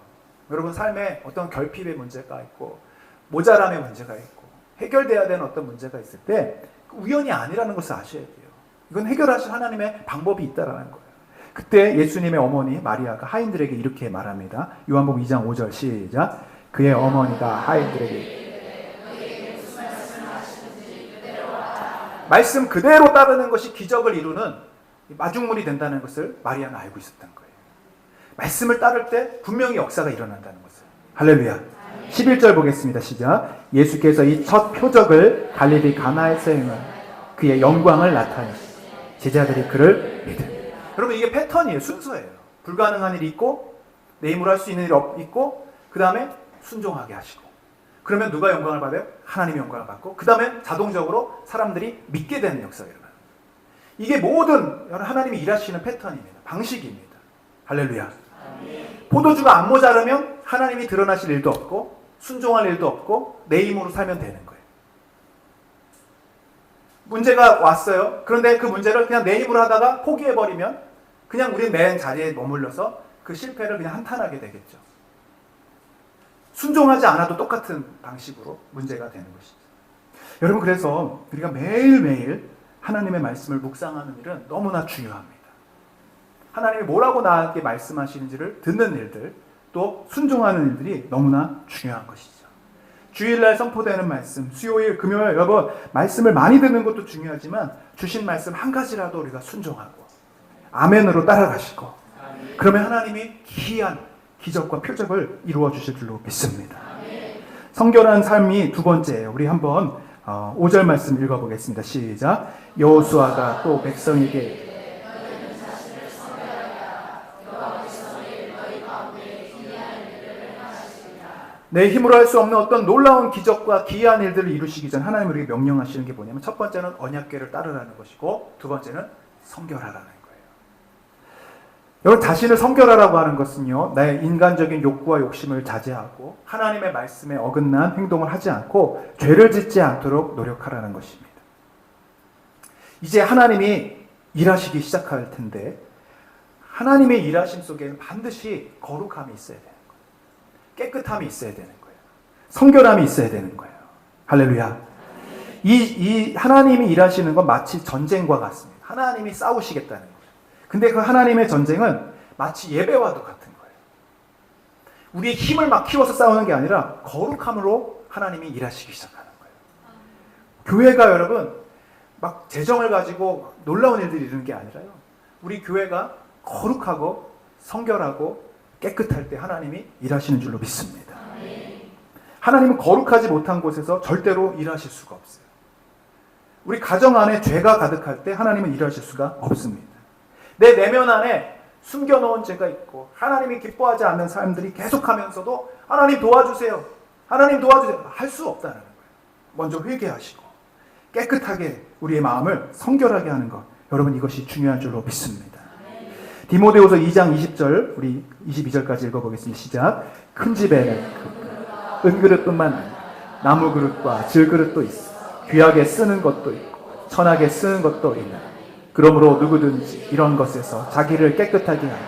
여러분, 삶에 어떤 결핍의 문제가 있고 모자람의 문제가 있고 해결돼야 되는 어떤 문제가 있을 때 우연이 아니라는 것을 아셔야 돼요. 이건 해결하실 하나님의 방법이 있다라는 거예요. 그때 예수님의 어머니 마리아가 하인들에게 이렇게 말합니다. 요한복음 2장 5절 시작. 그의 어머니가 하인들에게 말씀 그대로 따르는 것이 기적을 이루는 마중물이 된다는 것을 마리아는 알고 있었던 거예요. 말씀을 따를 때 분명히 역사가 일어난다는 것을. 할렐루야. 11절 보겠습니다. 시작. 예수께서 이 첫 표적을 갈릴리 가나에서 행한 그의 영광을 나타내시고 제자들이 그를 믿으니. 여러분, 이게 패턴이에요. 순서예요. 불가능한 일이 있고 내 힘으로 할 수 있는 일이 있고 그 다음에 순종하게 하시고 그러면 누가 영광을 받아요? 하나님이 영광을 받고 그 다음에 자동적으로 사람들이 믿게 되는 역사가 일어나요. 이게 모든 하나님이 일하시는 패턴입니다. 방식입니다. 할렐루야. 포도주가 안 모자르면 하나님이 드러나실 일도 없고 순종할 일도 없고 내 힘으로 살면 되는 거예요. 문제가 왔어요. 그런데 그 문제를 그냥 내 힘으로 하다가 포기해버리면 그냥 우리는 맨 자리에 머물러서 그 실패를 그냥 한탄하게 되겠죠. 순종하지 않아도 똑같은 방식으로 문제가 되는 것이죠. 여러분, 그래서 우리가 매일매일 하나님의 말씀을 묵상하는 일은 너무나 중요합니다. 하나님이 뭐라고 나에게 말씀하시는지를 듣는 일들, 또 순종하는 일들이 너무나 중요한 것이죠. 주일날 선포되는 말씀, 수요일, 금요일 여러분 말씀을 많이 듣는 것도 중요하지만 주신 말씀 한 가지라도 우리가 순종하고 아멘으로 따라가시고 그러면 하나님이 기이한 기적과 표적을 이루어 주실 줄로 믿습니다. 성결한 삶이 두 번째예요. 우리 한번 5절 말씀 읽어보겠습니다. 시작. 여호수아가 또 백성에게 내 힘으로 할 수 없는 어떤 놀라운 기적과 기이한 일들을 이루시기 전 하나님 우리에게 명령하시는 게 뭐냐면 첫 번째는 언약궤를 따르라는 것이고 두 번째는 성결하라는 거예요. 여러분 자신을 성결하라고 하는 것은요. 나의 인간적인 욕구와 욕심을 자제하고 하나님의 말씀에 어긋난 행동을 하지 않고 죄를 짓지 않도록 노력하라는 것입니다. 이제 하나님이 일하시기 시작할 텐데 하나님의 일하심 속에는 반드시 거룩함이 있어야 돼요. 깨끗함이 있어야 되는 거예요. 성결함이 있어야 되는 거예요. 할렐루야. 이 하나님이 일하시는 건 마치 전쟁과 같습니다. 하나님이 싸우시겠다는 거예요. 근데 그 하나님의 전쟁은 마치 예배와도 같은 거예요. 우리의 힘을 막 키워서 싸우는 게 아니라 거룩함으로 하나님이 일하시기 시작하는 거예요. 교회가 여러분 막 재정을 가지고 놀라운 일들을 이루는 게 아니라요. 우리 교회가 거룩하고 성결하고 깨끗할 때 하나님이 일하시는 줄로 믿습니다. 하나님은 거룩하지 못한 곳에서 절대로 일하실 수가 없어요. 우리 가정 안에 죄가 가득할 때 하나님은 일하실 수가 없습니다. 내 내면 안에 숨겨놓은 죄가 있고 하나님이 기뻐하지 않는 사람들이 계속하면서도 하나님 도와주세요. 하나님 도와주세요. 할 수 없다는 거예요. 먼저 회개하시고 깨끗하게 우리의 마음을 성결하게 하는 것. 여러분 이것이 중요한 줄로 믿습니다. 디모데후서 2장 20절 우리 22절까지 읽어보겠습니다. 시작. 큰 집에는 은그릇뿐만 아니라 나무 그릇과 질그릇도 있어 귀하게 쓰는 것도 있고 천하게 쓰는 것도 있는 그러므로 누구든지 이런 것에서 자기를 깨끗하게 하여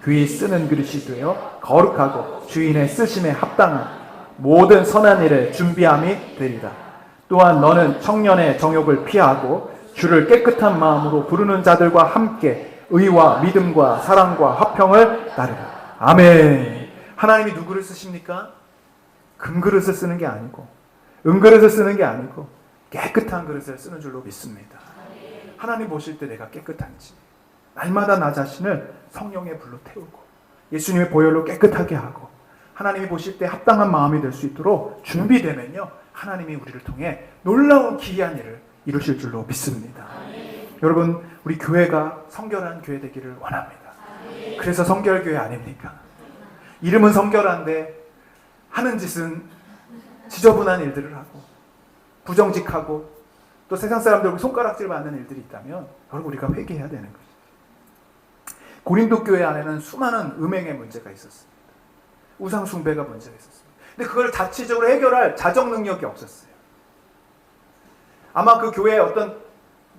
귀히 쓰는 그릇이 되어 거룩하고 주인의 쓰심에 합당한 모든 선한 일에 준비함이 되리라. 또한 너는 청년의 정욕을 피하고 주를 깨끗한 마음으로 부르는 자들과 함께 의와 믿음과 사랑과 화평을 따르라. 아멘. 하나님이 누구를 쓰십니까? 금그릇을 쓰는 게 아니고 은그릇을 쓰는 게 아니고 깨끗한 그릇을 쓰는 줄로 믿습니다. 하나님 보실 때 내가 깨끗한지 날마다 나 자신을 성령의 불로 태우고 예수님의 보혈로 깨끗하게 하고 하나님이 보실 때 합당한 마음이 될 수 있도록 준비되면요 하나님이 우리를 통해 놀라운 기이한 일을 이루실 줄로 믿습니다. 여러분 우리 교회가 성결한 교회 되기를 원합니다. 그래서 성결교회 아닙니까? 이름은 성결한데 하는 짓은 지저분한 일들을 하고 부정직하고 또 세상 사람들 손가락질 받는 일들이 있다면 여러분 우리가 회개해야 되는 것이죠. 고린도 교회 안에는 수많은 음행의 문제가 있었습니다. 우상 숭배가 문제가 있었습니다. 근데 그걸 자체적으로 해결할 자정 능력이 없었어요. 아마 그 교회에 어떤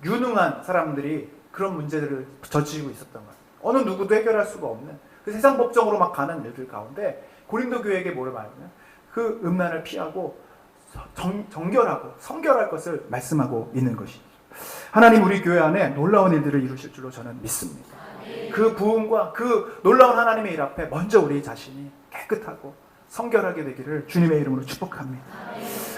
유능한 사람들이 그런 문제들을 저지르고 있었던 거예요. 어느 누구도 해결할 수가 없는 그 세상 법정으로 막 가는 일들 가운데 고린도 교회에게 뭐를 말하냐면 그 음란을 피하고 정결하고 성결할 것을 말씀하고 있는 것이죠. 하나님 우리 교회 안에 놀라운 일들을 이루실 줄로 저는 믿습니다. 그 부흥과 그 놀라운 하나님의 일 앞에 먼저 우리 자신이 깨끗하고 성결하게 되기를 주님의 이름으로 축복합니다.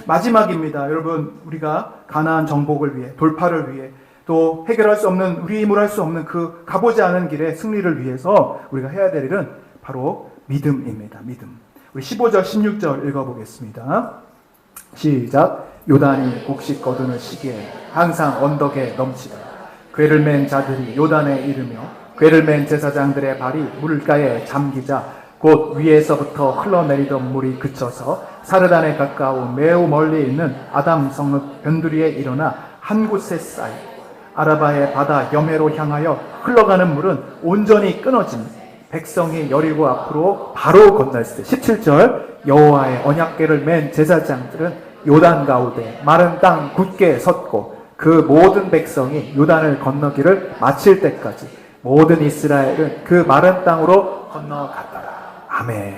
마지막입니다. 여러분 우리가 가나안 정복을 위해 돌파를 위해 또 해결할 수 없는 우리 힘으로 할 수 없는 그 가보지 않은 길의 승리를 위해서 우리가 해야 될 일은 바로 믿음입니다. 믿음. 우리 15절 16절 읽어보겠습니다. 시작. 요단이 곡식 거두는 시기에 항상 언덕에 넘치다. 궤를 맨 자들이 요단에 이르며 궤를 맨 제사장들의 발이 물가에 잠기자 곧 위에서부터 흘러내리던 물이 그쳐서 사르단에 가까운 매우 멀리 있는 아담 성읍 변두리에 일어나 한 곳에 쌓이고 아라바의 바다 여매로 향하여 흘러가는 물은 온전히 끊어진 백성이 여리고 앞으로 바로 건널 때 17절 여호와의 언약궤를 맨 제사장들은 요단 가운데 마른 땅 굳게 섰고 그 모든 백성이 요단을 건너기를 마칠 때까지 모든 이스라엘은 그 마른 땅으로 건너갔더라. 아멘.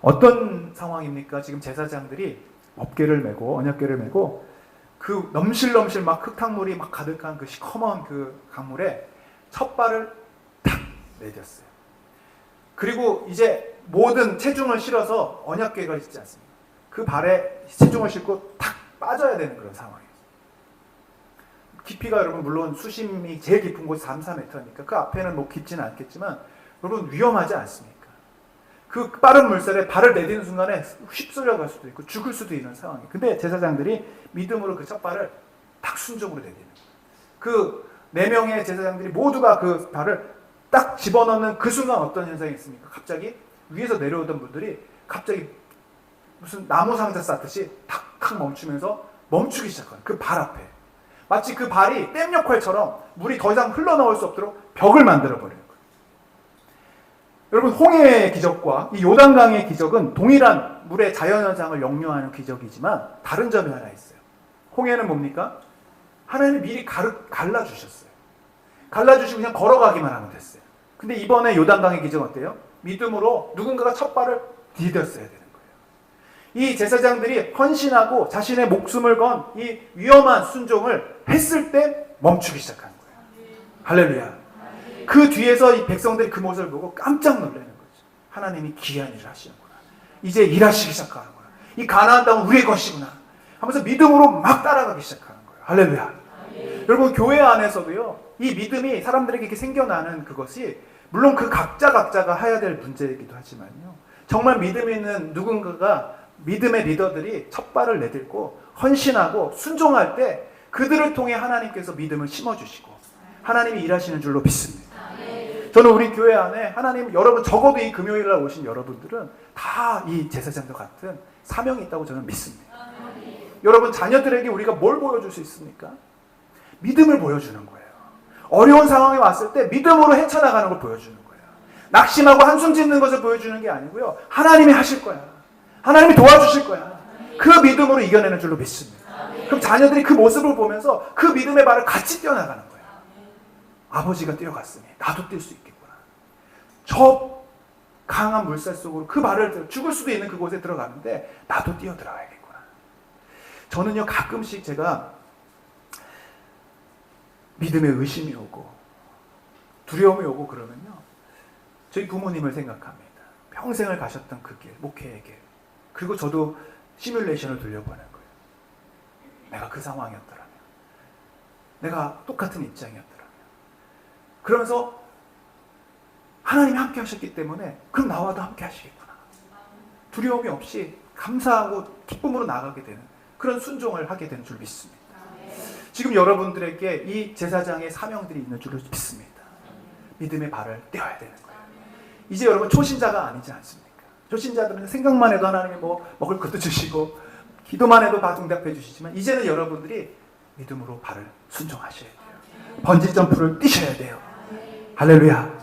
어떤 상황입니까? 지금 제사장들이 법궤를 메고 언약궤를 메고 그 넘실넘실 막 흙탕물이 막 가득한 그 시커먼 그 강물에 첫 발을 탁 내딛었어요. 그리고 이제 모든 체중을 실어서 언약궤가 있지 않습니까? 그 발에 체중을 싣고 탁 빠져야 되는 그런 상황이에요. 깊이가 여러분 물론 수심이 제일 깊은 곳이 3, 4m니까 그 앞에는 뭐 깊지는 않겠지만 여러분 위험하지 않습니까? 그 빠른 물살에 발을 내딛는 순간에 휩쓸려 갈 수도 있고 죽을 수도 있는 상황이에요. 근데 제사장들이 믿음으로 그 첫 발을 딱 순종으로 내딛는 거예요. 그 4명의 제사장들이 모두가 그 발을 딱 집어넣는 그 순간 어떤 현상이 있습니까? 갑자기 위에서 내려오던 분들이 갑자기 무슨 나무 상자 쌓듯이 탁탁 멈추면서 멈추기 시작하는 그 발 앞에 마치 그 발이 댐 역할처럼 물이 더 이상 흘러나올 수 없도록 벽을 만들어 버려요. 여러분 홍해의 기적과 이 요단강의 기적은 동일한 물의 자연현상을 역류하는 기적이지만 다른 점이 하나 있어요. 홍해는 뭡니까? 하나님이 미리 갈라주셨어요. 갈라주시고 그냥 걸어가기만 하면 됐어요. 근데 이번에 요단강의 기적은 어때요? 믿음으로 누군가가 첫 발을 디뎠어야 되는 거예요. 이 제사장들이 헌신하고 자신의 목숨을 건 이 위험한 순종을 했을 때 멈추기 시작한 거예요. 할렐루야. 그 뒤에서 이 백성들이 그 모습을 보고 깜짝 놀라는 거죠. 하나님이 귀한 일을 하시는구나. 이제 일하시기 시작하는구나. 이 가나안 땅은 우리의 것이구나 하면서 믿음으로 막 따라가기 시작하는 거예요. 할렐루야. 여러분 교회 안에서도요. 이 믿음이 사람들에게 이렇게 생겨나는 그것이 물론 그 각자가 해야 될 문제이기도 하지만요. 정말 믿음 있는 누군가가 믿음의 리더들이 첫 발을 내딛고 헌신하고 순종할 때 그들을 통해 하나님께서 믿음을 심어주시고 하나님이 일하시는 줄로 믿습니다. 저는 우리 교회 안에 하나님 여러분 적어도 이 금요일날 오신 여러분들은 다 이 제사장과 같은 사명이 있다고 저는 믿습니다. 여러분 자녀들에게 우리가 뭘 보여줄 수 있습니까? 믿음을 보여주는 거예요. 어려운 상황이 왔을 때 믿음으로 헤쳐나가는 걸 보여주는 거예요. 낙심하고 한숨 짓는 것을 보여주는 게 아니고요. 하나님이 하실 거야. 하나님이 도와주실 거야. 그 믿음으로 이겨내는 줄로 믿습니다. 그럼 자녀들이 그 모습을 보면서 그 믿음의 발을 같이 뛰어나가는 거예요. 아버지가 뛰어갔으니 나도 뛸 수 있겠구나. 저 강한 물살 속으로 그 발을 죽을 수도 있는 그곳에 들어가는데 나도 뛰어 들어가야겠구나. 저는요 가끔씩 제가 믿음의 의심이 오고 두려움이 오고 그러면요 저희 부모님을 생각합니다. 평생을 가셨던 그 길, 목회의 길. 그리고 저도 시뮬레이션을 돌려보는 거예요. 내가 그 상황이었더라면, 내가 똑같은 입장이었더라면. 그러면서 하나님이 함께 하셨기 때문에 그럼 나와도 함께 하시겠구나. 두려움이 없이 감사하고 기쁨으로 나가게 되는 그런 순종을 하게 되는 줄 믿습니다. 지금 여러분들에게 이 제사장의 사명들이 있는 줄로 믿습니다. 믿음의 발을 떼어야 되는 거예요. 이제 여러분 초신자가 아니지 않습니까? 초신자들은 생각만 해도 하나님이 뭐 먹을 것도 주시고 기도만 해도 다 응답해 주시지만 이제는 여러분들이 믿음으로 발을 순종하셔야 돼요. 번지 점프를 뛰셔야 돼요. 할렐루야.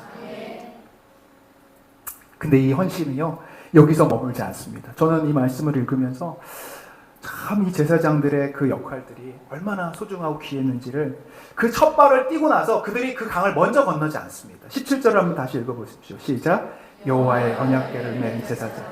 근데 이 헌신은요 여기서 머물지 않습니다. 저는 이 말씀을 읽으면서 참 이 제사장들의 그 역할들이 얼마나 소중하고 귀했는지를 그 첫 발을 띄고 나서 그들이 그 강을 먼저 건너지 않습니다. 17절을 한번 다시 읽어보십시오. 시작. 여호와의 언약궤를 맨 제사장.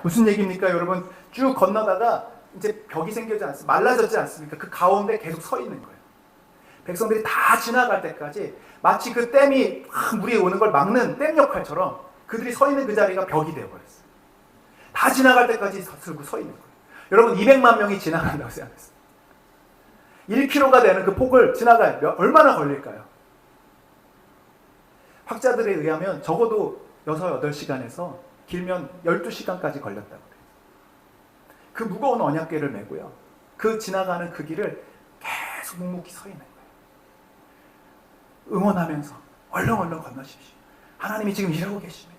무슨 얘기입니까 여러분? 쭉 건너다가 이제 벽이 생겨지 않습니까? 말라졌지 않습니까? 그 가운데 계속 서 있는 거예요. 백성들이 다 지나갈 때까지 마치 그 댐이 물이 오는 걸 막는 댐 역할처럼 그들이 서 있는 그 자리가 벽이 되어버렸어요. 다 지나갈 때까지 들고 서 있는 거예요. 여러분 200만 명이 지나간다고 생각했어요. 1km가 되는 그 폭을 지나가야 얼마나 걸릴까요? 학자들에 의하면 적어도 6, 8시간에서 길면 12시간까지 걸렸다고 그래요. 그 무거운 언약궤를 메고요. 그 지나가는 그 길을 계속 묵묵히 서 있는 거예요. 응원하면서 얼렁얼렁 건너십시오. 하나님이 지금 일하고 계십니다.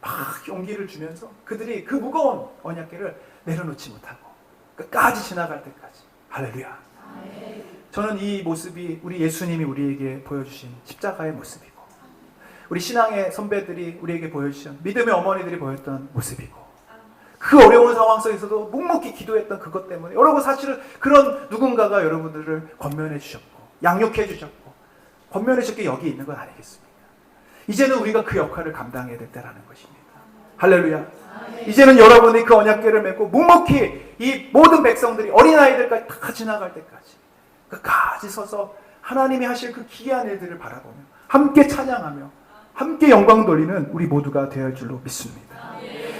막 용기를 주면서 그들이 그 무거운 언약궤를 내려놓지 못하고 끝까지 지나갈 때까지. 할렐루야. 저는 이 모습이 우리 예수님이 우리에게 보여주신 십자가의 모습이고 우리 신앙의 선배들이 우리에게 보여주신 믿음의 어머니들이 보였던 모습이고 그 어려운 상황 속에서도 묵묵히 기도했던 그것 때문에 여러분 사실은 그런 누군가가 여러분들을 권면해 주셨고 양육해 주셨고 권면해 주셨기에 여기 있는 건 아니겠습니까? 이제는 우리가 그 역할을 감당해야 될 때라는 것입니다. 할렐루야. 이제는 여러분이 그 언약궤를 메고 묵묵히 이 모든 백성들이 어린아이들까지 다 지나갈 때까지 끝까지 서서 하나님이 하실 그 기이한 일들을 바라보며 함께 찬양하며 함께 영광 돌리는 우리 모두가 되어야 할 줄로 믿습니다.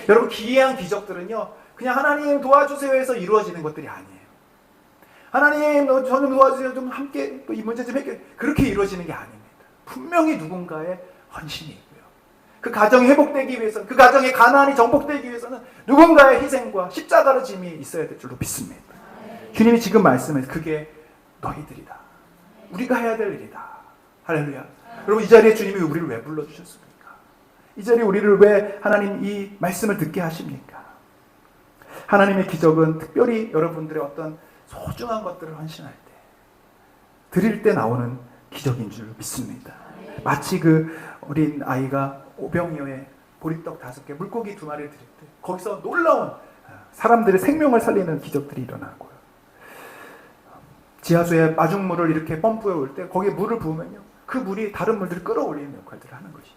여러분, 기이한 기적들은요, 그냥 하나님 도와주세요 해서 이루어지는 것들이 아니에요. 하나님 저 좀 도와주세요, 좀 함께 이 문제 좀 해결, 그렇게 이루어지는 게 아닙니다. 분명히 누군가의 헌신이 있고요. 그 가정이 회복되기 위해서는, 그 가정의 가난이 정복되기 위해서는 누군가의 희생과 십자가의 짐이 있어야 될 줄로 믿습니다. 주님이 지금 말씀해, 그게 너희들이다. 우리가 해야 될 일이다. 할렐루야. 여러분, 이 자리에 주님이 우리를 왜 불러주셨습니까? 이 자리에 우리를 왜 하나님 이 말씀을 듣게 하십니까? 하나님의 기적은 특별히 여러분들의 어떤 소중한 것들을 헌신할 때, 드릴 때 나오는 기적인 줄 믿습니다. 마치 그 어린 아이가 오병이어에 보리떡 5개, 물고기 2마리를 드릴 때 거기서 놀라운 사람들의 생명을 살리는 기적들이 일어나고요. 지하수에 마중물을 이렇게 펌프에 올 때 거기에 물을 부으면요, 그 물이 다른 물들을 끌어올리는 역할들을 하는 것이죠.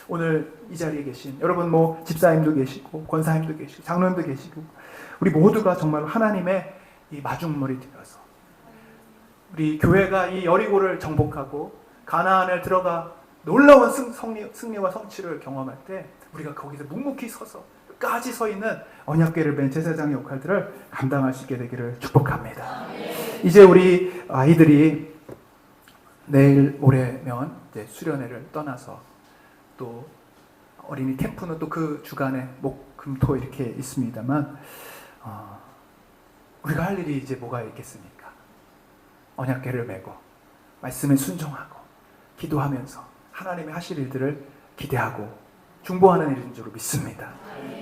오늘 이 자리에 계신 여러분, 뭐 집사님도 계시고 권사님도 계시고 장로님도 계시고 우리 모두가 정말 하나님의 이 마중물이 되어서 우리 교회가 이 여리고를 정복하고 가나안을 들어가 놀라운 승리와 성취를 경험할 때 우리가 거기서 묵묵히 서서 끝까지 서 있는 언약궤를 맨 제사장의 역할들을 감당할 수 있게 되기를 축복합니다. 이제 우리 아이들이 내일 모레면 이제 수련회를 떠나서 또 어린이 캠프는 또 그 주간에 목, 금, 토 이렇게 있습니다만 우리가 할 일이 이제 뭐가 있겠습니까? 언약궤를 메고 말씀에 순종하고 기도하면서 하나님의 하실 일들을 기대하고 중보하는 일인 줄 믿습니다.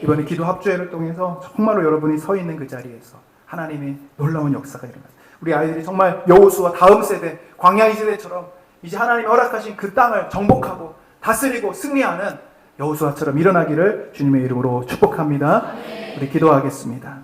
이번에 기도 합주회를 통해서 정말로 여러분이 서 있는 그 자리에서 하나님의 놀라운 역사가 일어났습니다. 우리 아이들이 정말 여호수아 다음 세대, 광야의 세대처럼 이제 하나님이 허락하신 그 땅을 정복하고 다스리고 승리하는 여호수아처럼 일어나기를 주님의 이름으로 축복합니다. 우리 기도하겠습니다.